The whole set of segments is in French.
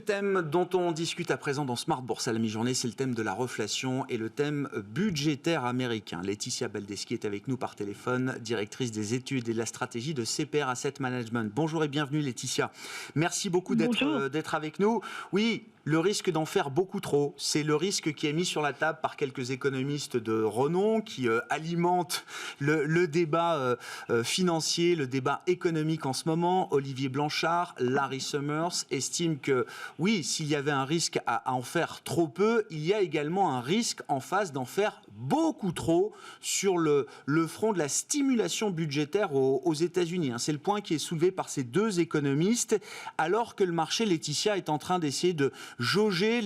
thème dont on discute à présent dans Smart Bourse à la mi-journée, c'est le thème de la reflation et le thème budgétaire américain. Laetitia Baldeschi est avec nous par téléphone, directrice des études et de la stratégie de CPR Asset Management. Bonjour et bienvenue Laetitia. Merci beaucoup d'être avec nous. Oui, le risque d'en faire beaucoup trop, c'est le risque qui est mis sur la table par quelques économistes de renom qui alimentent le débat financier, le débat économique en ce moment. Olivier Blanchard, Larry Summers estiment que oui, s'il y avait un risque à en faire trop peu, il y a également un risque en face d'en faire beaucoup trop sur le front de la stimulation budgétaire aux États-Unis. C'est le point qui est soulevé par ces deux économistes, alors que le marché, Laetitia, est en train d'essayer de jauger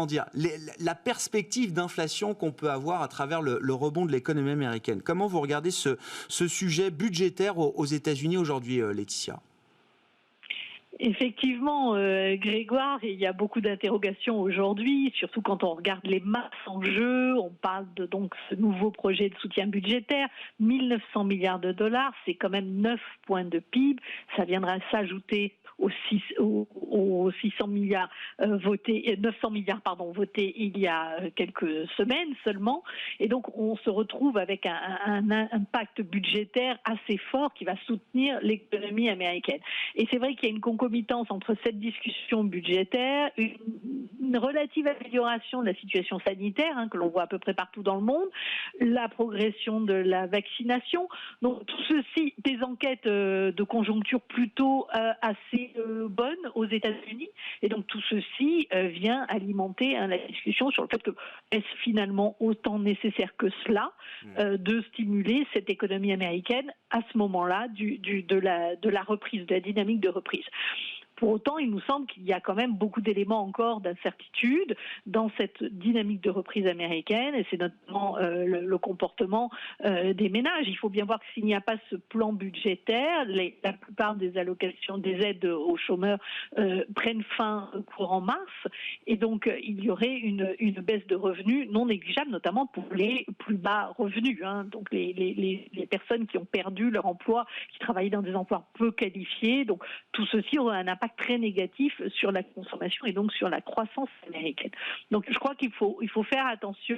la perspective d'inflation qu'on peut avoir à travers le rebond de l'économie américaine. Comment vous regardez ce sujet budgétaire aux États-Unis aujourd'hui, Laetitia ? Effectivement, Grégoire, il y a beaucoup d'interrogations aujourd'hui, surtout quand on regarde les masses en jeu. On parle de donc ce nouveau projet de soutien budgétaire, 1 900 milliards de dollars, c'est quand même 9 points de PIB. Ça viendra s'ajouter aux 600 milliards votés, 900 milliards votés il y a quelques semaines seulement, et donc on se retrouve avec un impact budgétaire assez fort qui va soutenir l'économie américaine. Et c'est vrai qu'il y a une concomitance entre cette discussion budgétaire, une relative amélioration de la situation sanitaire que l'on voit à peu près partout dans le monde, la progression de la vaccination. Donc tout ceci, des enquêtes de conjoncture plutôt assez bonnes aux États-Unis, et donc tout ceci vient alimenter la discussion sur le fait que est-ce finalement autant nécessaire que cela de stimuler cette économie américaine à ce moment-là de la reprise, de la dynamique de reprise. Pour autant, il nous semble qu'il y a quand même beaucoup d'éléments encore d'incertitude dans cette dynamique de reprise américaine, et c'est notamment le comportement des ménages. Il faut bien voir que s'il n'y a pas ce plan budgétaire, la plupart des allocations, des aides aux chômeurs prennent fin courant mars, et donc il y aurait une baisse de revenus non négligeable, notamment pour les plus bas revenus, donc les personnes qui ont perdu leur emploi, qui travaillaient dans des emplois peu qualifiés. Donc tout ceci aurait un impact très négatif sur la consommation et donc sur la croissance américaine. Donc je crois qu'il faut faire attention.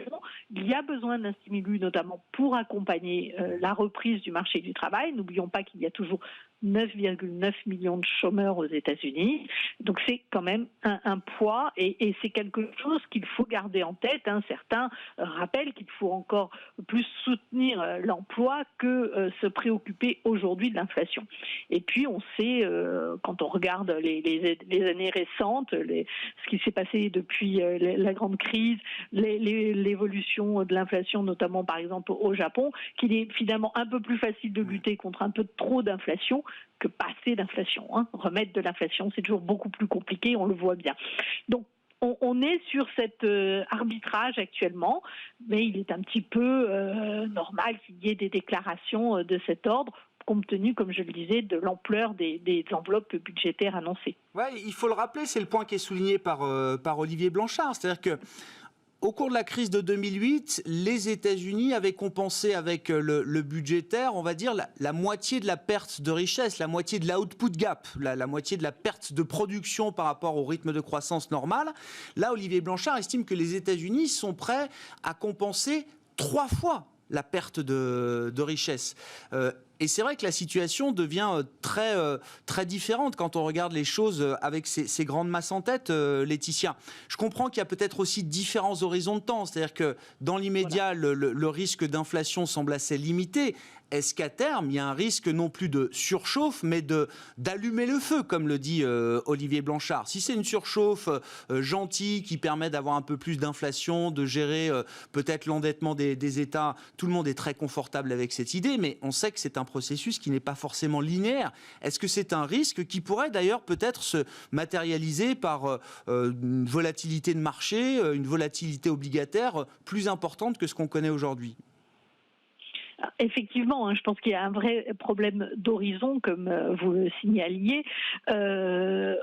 Il y a besoin d'un stimulus notamment pour accompagner la reprise du marché du travail. N'oublions pas qu'il y a toujours 9,9 millions de chômeurs aux États-Unis. Donc c'est quand même un poids, et c'est quelque chose qu'il faut garder en tête. Certains rappellent qu'il faut encore plus soutenir l'emploi que se préoccuper aujourd'hui de l'inflation. Et puis on sait, quand on regarde les années récentes, ce qui s'est passé depuis la grande crise, l'évolution de l'inflation, notamment par exemple au Japon, qu'il est finalement un peu plus facile de lutter contre un peu trop d'inflation que passer d'inflation. Remettre de l'inflation, c'est toujours beaucoup plus compliqué, on le voit bien. Donc, on est sur cet arbitrage actuellement, mais il est un petit peu normal qu'il y ait des déclarations de cet ordre, compte tenu, comme je le disais, de l'ampleur des enveloppes budgétaires annoncées. Ouais, il faut le rappeler, c'est le point qui est souligné par Olivier Blanchard, c'est-à-dire que au cours de la crise de 2008, les États-Unis avaient compensé avec le budgétaire, on va dire, la moitié de la perte de richesse, la moitié de l'output gap, la moitié de la perte de production par rapport au rythme de croissance normal. Là, Olivier Blanchard estime que les États-Unis sont prêts à compenser 3 fois la perte de richesse. Et c'est vrai que la situation devient très différente quand on regarde les choses avec ces grandes masses en tête, Laetitia. Je comprends qu'il y a peut-être aussi différents horizons de temps, c'est-à-dire que dans l'immédiat, le risque d'inflation semble assez limité. Est-ce qu'à terme, il y a un risque non plus de surchauffe, mais d'allumer le feu, comme le dit Olivier Blanchard? Si c'est une surchauffe gentille qui permet d'avoir un peu plus d'inflation, de gérer peut-être l'endettement des États, tout le monde est très confortable avec cette idée, mais on sait que c'est un processus qui n'est pas forcément linéaire. Est-ce que c'est un risque qui pourrait d'ailleurs peut-être se matérialiser par une volatilité de marché, une volatilité obligataire plus importante que ce qu'on connaît aujourd'hui ? Effectivement, hein, je pense qu'il y a un vrai problème d'horizon, comme vous le signaliez.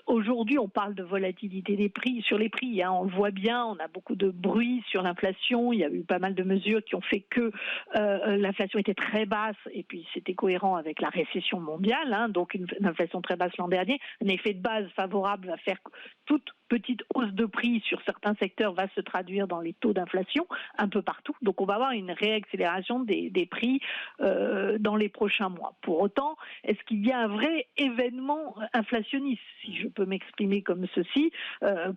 Aujourd'hui, on parle de volatilité des prix, sur les prix. Hein, on le voit bien, on a beaucoup de bruit sur l'inflation. Il y a eu pas mal de mesures qui ont fait que l'inflation était très basse, et puis c'était cohérent avec la récession mondiale. Hein, donc une inflation très basse l'an dernier, un effet de base favorable va faire toute petite hausse de prix sur certains secteurs va se traduire dans les taux d'inflation un peu partout. Donc on va avoir une réaccélération des prix dans les prochains mois. Pour autant, est-ce qu'il y a un vrai événement inflationniste, si je peux m'exprimer comme ceci?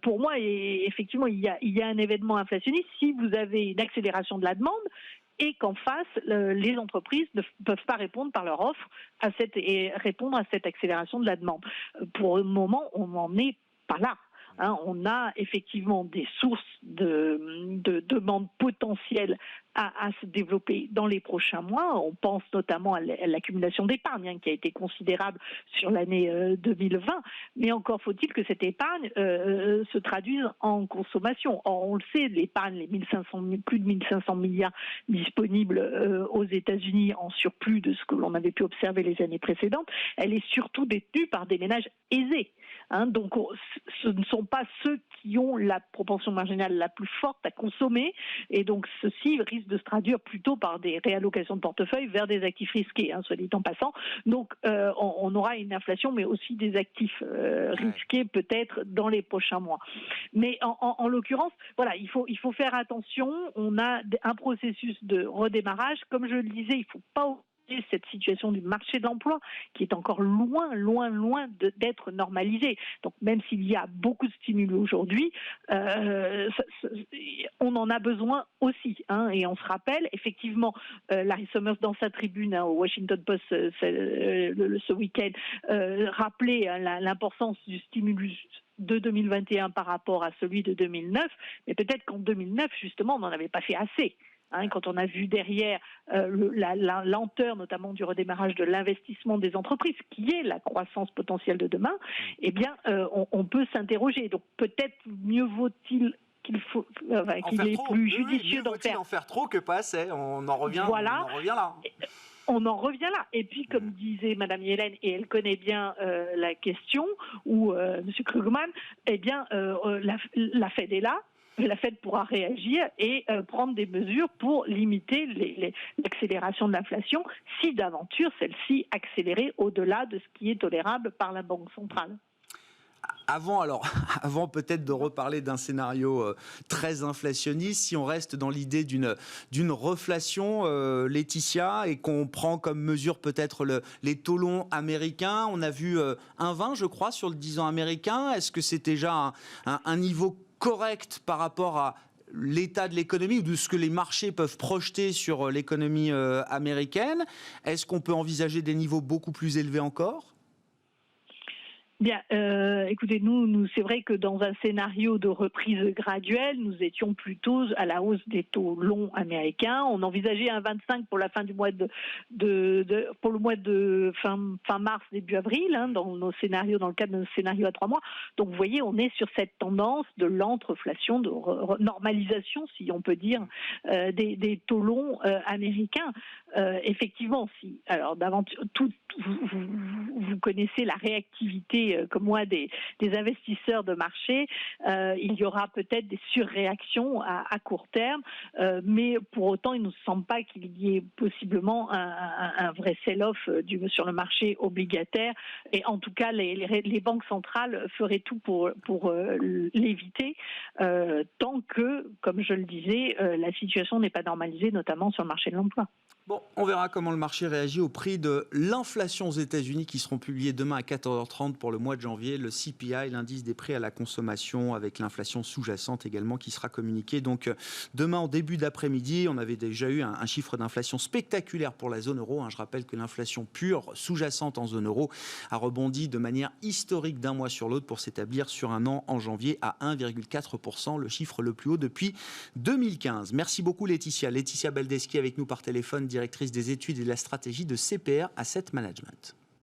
Pour moi, effectivement, il y a un événement inflationniste si vous avez une accélération de la demande et qu'en face, les entreprises ne peuvent pas répondre par leur offre et répondre à cette accélération de la demande. Pour le moment, on n'en est pas là. Hein, on a effectivement des sources de demande potentielle à se développer dans les prochains mois. On pense notamment à l'accumulation d'épargne, hein, qui a été considérable sur l'année 2020. Mais encore faut-il que cette épargne se traduise en consommation. Or, on le sait, l'épargne, plus de 1500 milliards disponibles aux États-Unis en surplus de ce que l'on avait pu observer les années précédentes, elle est surtout détenue par des ménages aisés. Hein, donc, ce ne sont pas ceux qui ont la propension marginale la plus forte à consommer, et donc ceci risque de se traduire plutôt par des réallocations de portefeuille vers des actifs risqués, hein, soit dit en passant. Donc, on aura une inflation, mais aussi des actifs risqués peut-être dans les prochains mois. Mais en l'occurrence, voilà, il faut faire attention. On a un processus de redémarrage. Comme je le disais, il ne faut pas cette situation du marché de l'emploi qui est encore loin d'être normalisée. Donc même s'il y a beaucoup de stimuli aujourd'hui, on en a besoin aussi. Hein, et on se rappelle, effectivement, Larry Summers dans sa tribune au Washington Post ce week-end rappelait l'importance du stimulus de 2021 par rapport à celui de 2009, mais peut-être qu'en 2009, justement, on n'en avait pas fait assez. Hein, quand on a vu derrière la lenteur notamment du redémarrage de l'investissement des entreprises, qui est la croissance potentielle de demain, eh bien, on peut s'interroger. Donc peut-être mieux vaut-il qu'il est plus judicieux d'en faire trop que pas assez. On en revient là. On en revient là. Et puis, comme disait Madame Yellen, et elle connaît bien la question, ou Monsieur Krugman, eh bien, la Fed est là. La Fed pourra réagir et prendre des mesures pour limiter l'accélération de l'inflation, si d'aventure celle-ci accélérait au-delà de ce qui est tolérable par la Banque centrale. Avant peut-être de reparler d'un scénario très inflationniste, si on reste dans l'idée d'une reflation, Laetitia, et qu'on prend comme mesure peut-être les taux longs américains, on a vu 1,20 je crois sur le 10 ans américain. Est-ce que c'est déjà un niveau correct par rapport à l'état de l'économie ou de ce que les marchés peuvent projeter sur l'économie américaine? Est-ce qu'on peut envisager des niveaux beaucoup plus élevés encore? Bien, écoutez, nous, c'est vrai que dans un scénario de reprise graduelle, nous étions plutôt à la hausse des taux longs américains. On envisageait un 25 pour la fin du mois pour le mois de fin mars, début avril, hein, dans nos scénarios, dans le cadre de nos scénarios à 3 mois. Donc, vous voyez, on est sur cette tendance de lente reflation, de normalisation, si on peut dire, des taux longs américains. Effectivement, vous connaissez la réactivité comme moi des investisseurs de marché, il y aura peut-être des surréactions à court terme, mais pour autant il ne nous semble pas qu'il y ait possiblement un vrai sell-off sur le marché obligataire, et en tout cas les banques centrales feraient tout pour l'éviter, tant que, comme je le disais, la situation n'est pas normalisée, notamment sur le marché de l'emploi. Bon, on verra comment le marché réagit au prix de l'inflation aux États-Unis qui seront publiés demain à 14h30 pour le mois de janvier. Le CPI, l'indice des prix à la consommation, avec l'inflation sous-jacente également qui sera communiqué. Donc demain en début d'après-midi, on avait déjà eu un chiffre d'inflation spectaculaire pour la zone euro. Je rappelle que l'inflation pure sous-jacente en zone euro a rebondi de manière historique d'un mois sur l'autre pour s'établir sur un an en janvier à 1,4%, le chiffre le plus haut depuis 2015. Merci beaucoup Laetitia. Laetitia Baldeschi avec nous par téléphone, directrice des études et de la stratégie de CPR Asset Management.